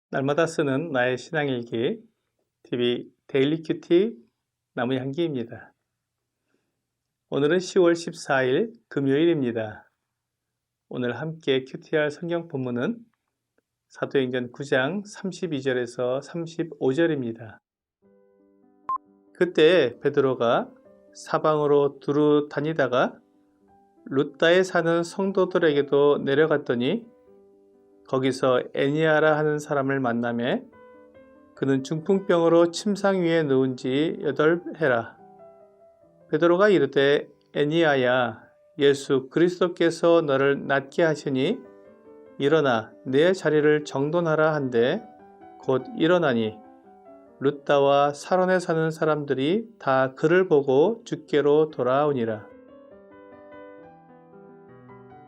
날마다 쓰는 나의 신앙일기 TV 데일리 큐티 나무향기입니다. 오늘은 10월 14일 금요일입니다. 오늘 함께 큐티할 성경 본문은 사도행전 9장 32절에서 35절입니다. 그때 베드로가 사방으로 두루 다니다가 룻다에 사는 성도들에게도 내려갔더니 거기서 애니아라 하는 사람을 만나매 그는 중풍병으로 침상 위에 누운 지 8해라. 베드로가 이르되 애니아야, 예수 그리스도께서 너를 낫게 하시니 일어나 내 자리를 정돈하라 한데 곧 일어나니 룻다와 사론에 사는 사람들이 다 그를 보고 주께로 돌아오니라.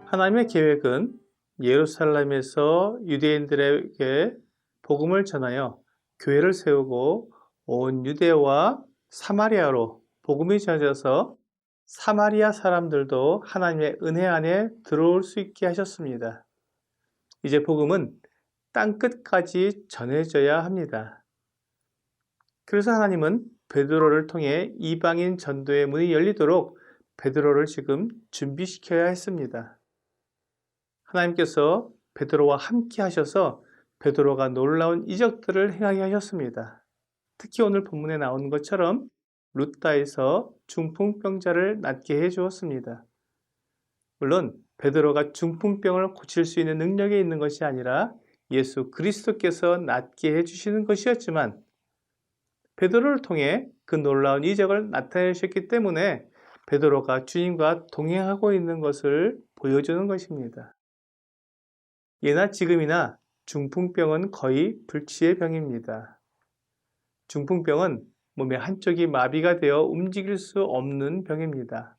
하나님의 계획은 예루살렘에서 유대인들에게 복음을 전하여 교회를 세우고 온 유대와 사마리아로 복음이 전해져서 사마리아 사람들도 하나님의 은혜 안에 들어올 수 있게 하셨습니다. 이제 복음은 땅끝까지 전해져야 합니다. 그래서 하나님은 베드로를 통해 이방인 전도의 문이 열리도록 베드로를 지금 준비시켜야 했습니다. 하나님께서 베드로와 함께 하셔서 베드로가 놀라운 이적들을 행하게 하셨습니다. 특히 오늘 본문에 나오는 것처럼 룻다에서 중풍병자를 낫게 해 주었습니다. 물론 베드로가 중풍병을 고칠 수 있는 능력이 있는 것이 아니라 예수 그리스도께서 낫게 해 주시는 것이었지만 베드로를 통해 그 놀라운 이적을 나타내 주셨기 때문에 베드로가 주님과 동행하고 있는 것을 보여주는 것입니다. 예나 지금이나 중풍병은 거의 불치의 병입니다. 중풍병은 몸의 한쪽이 마비가 되어 움직일 수 없는 병입니다.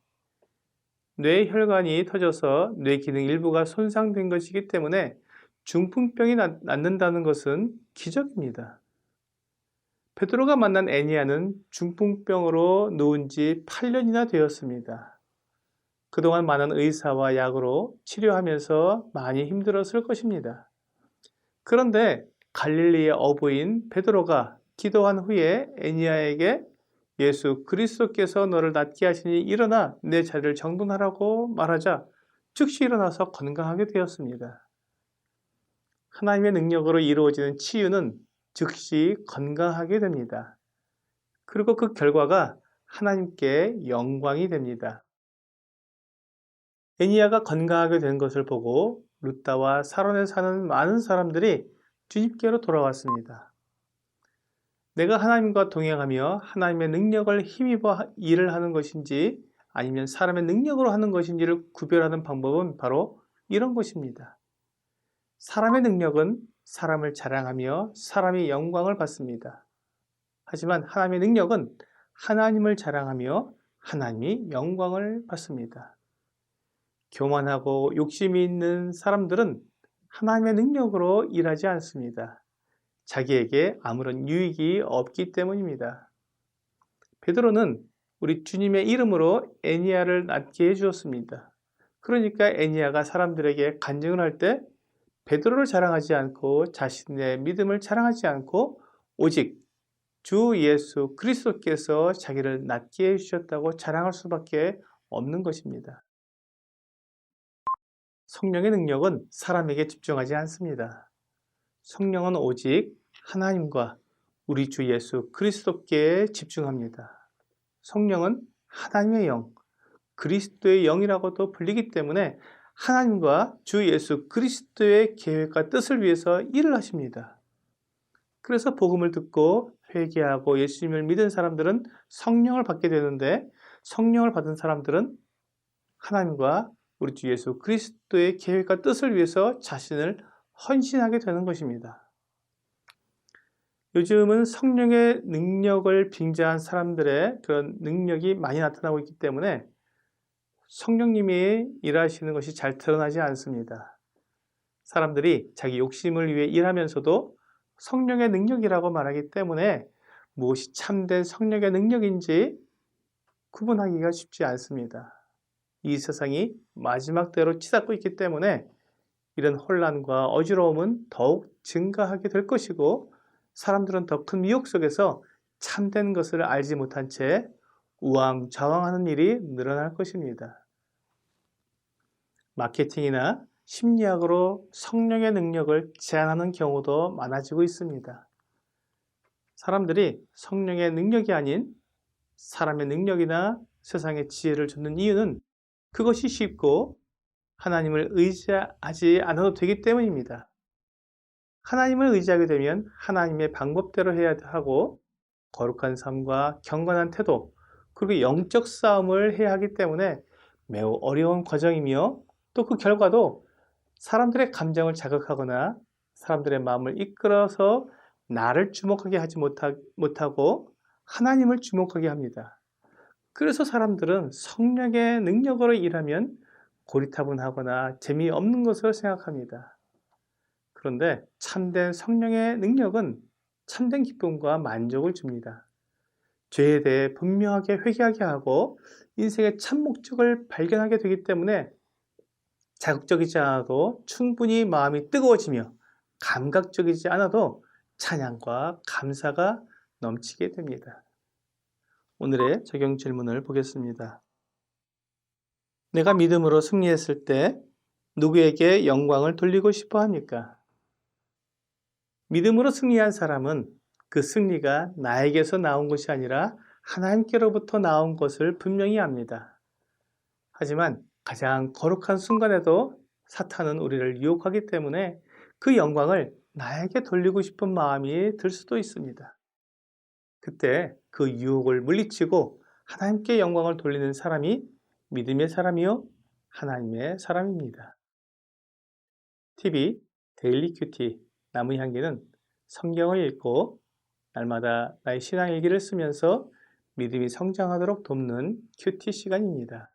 뇌 혈관이 터져서 뇌 기능 일부가 손상된 것이기 때문에 중풍병이 낫는다는 것은 기적입니다. 베드로가 만난 애니아는 중풍병으로 누운 지 8년이나 되었습니다. 그동안 많은 의사와 약으로 치료하면서 많이 힘들었을 것입니다. 그런데 갈릴리의 어부인 베드로가 기도한 후에 애니아에게 예수 그리스도께서 너를 낫게 하시니 일어나 내 자리를 정돈하라고 말하자 즉시 일어나서 건강하게 되었습니다. 하나님의 능력으로 이루어지는 치유는 즉시 건강하게 됩니다. 그리고 그 결과가 하나님께 영광이 됩니다. 애니아가 건강하게 된 것을 보고 룻다와 사론에 사는 많은 사람들이 주님께로 돌아왔습니다. 내가 하나님과 동행하며 하나님의 능력을 힘입어 일을 하는 것인지 아니면 사람의 능력으로 하는 것인지를 구별하는 방법은 바로 이런 것입니다. 사람의 능력은 사람을 자랑하며 사람이 영광을 받습니다. 하지만 하나님의 능력은 하나님을 자랑하며 하나님이 영광을 받습니다. 교만하고 욕심이 있는 사람들은 하나님의 능력으로 일하지 않습니다. 자기에게 아무런 유익이 없기 때문입니다. 베드로는 우리 주님의 이름으로 애니아를 낫게 해주었습니다. 그러니까 애니아가 사람들에게 간증을 할 때 베드로를 자랑하지 않고 자신의 믿음을 자랑하지 않고 오직 주 예수 그리스도께서 자기를 낫게 해주셨다고 자랑할 수밖에 없는 것입니다. 성령의 능력은 사람에게 집중하지 않습니다. 성령은 오직 하나님과 우리 주 예수 그리스도께 집중합니다. 성령은 하나님의 영, 그리스도의 영이라고도 불리기 때문에 하나님과 주 예수 그리스도의 계획과 뜻을 위해서 일을 하십니다. 그래서 복음을 듣고 회개하고 예수님을 믿은 사람들은 성령을 받게 되는데 성령을 받은 사람들은 하나님과 우리 주 예수 그리스도의 계획과 뜻을 위해서 자신을 헌신하게 되는 것입니다. 요즘은 성령의 능력을 빙자한 사람들의 그런 능력이 많이 나타나고 있기 때문에 성령님이 일하시는 것이 잘 드러나지 않습니다. 사람들이 자기 욕심을 위해 일하면서도 성령의 능력이라고 말하기 때문에 무엇이 참된 성령의 능력인지 구분하기가 쉽지 않습니다. 이 세상이 마지막 때로 치닫고 있기 때문에 이런 혼란과 어지러움은 더욱 증가하게 될 것이고 사람들은 더 큰 미혹 속에서 참된 것을 알지 못한 채 우왕좌왕하는 일이 늘어날 것입니다. 마케팅이나 심리학으로 성령의 능력을 제한하는 경우도 많아지고 있습니다. 사람들이 성령의 능력이 아닌 사람의 능력이나 세상의 지혜를 줍는 이유는 그것이 쉽고 하나님을 의지하지 않아도 되기 때문입니다. 하나님을 의지하게 되면 하나님의 방법대로 해야 하고 거룩한 삶과 경건한 태도 그리고 영적 싸움을 해야 하기 때문에 매우 어려운 과정이며 또 그 결과도 사람들의 감정을 자극하거나 사람들의 마음을 이끌어서 나를 주목하게 하지 못하고 하나님을 주목하게 합니다. 그래서 사람들은 성령의 능력으로 일하면 고리타분하거나 재미없는 것으로 생각합니다. 그런데 참된 성령의 능력은 참된 기쁨과 만족을 줍니다. 죄에 대해 분명하게 회개하게 하고 인생의 참 목적을 발견하게 되기 때문에 자극적이지 않아도 충분히 마음이 뜨거워지며 감각적이지 않아도 찬양과 감사가 넘치게 됩니다. 오늘의 적용 질문을 보겠습니다. 내가 믿음으로 승리했을 때 누구에게 영광을 돌리고 싶어 합니까? 믿음으로 승리한 사람은 그 승리가 나에게서 나온 것이 아니라 하나님께로부터 나온 것을 분명히 압니다. 하지만 가장 거룩한 순간에도 사탄은 우리를 유혹하기 때문에 그 영광을 나에게 돌리고 싶은 마음이 들 수도 있습니다. 그때 그 유혹을 물리치고 하나님께 영광을 돌리는 사람이 믿음의 사람이요 하나님의 사람입니다. TV 데일리 큐티 나무 향기는 성경을 읽고 날마다 나의 신앙 일기를 쓰면서 믿음이 성장하도록 돕는 큐티 시간입니다.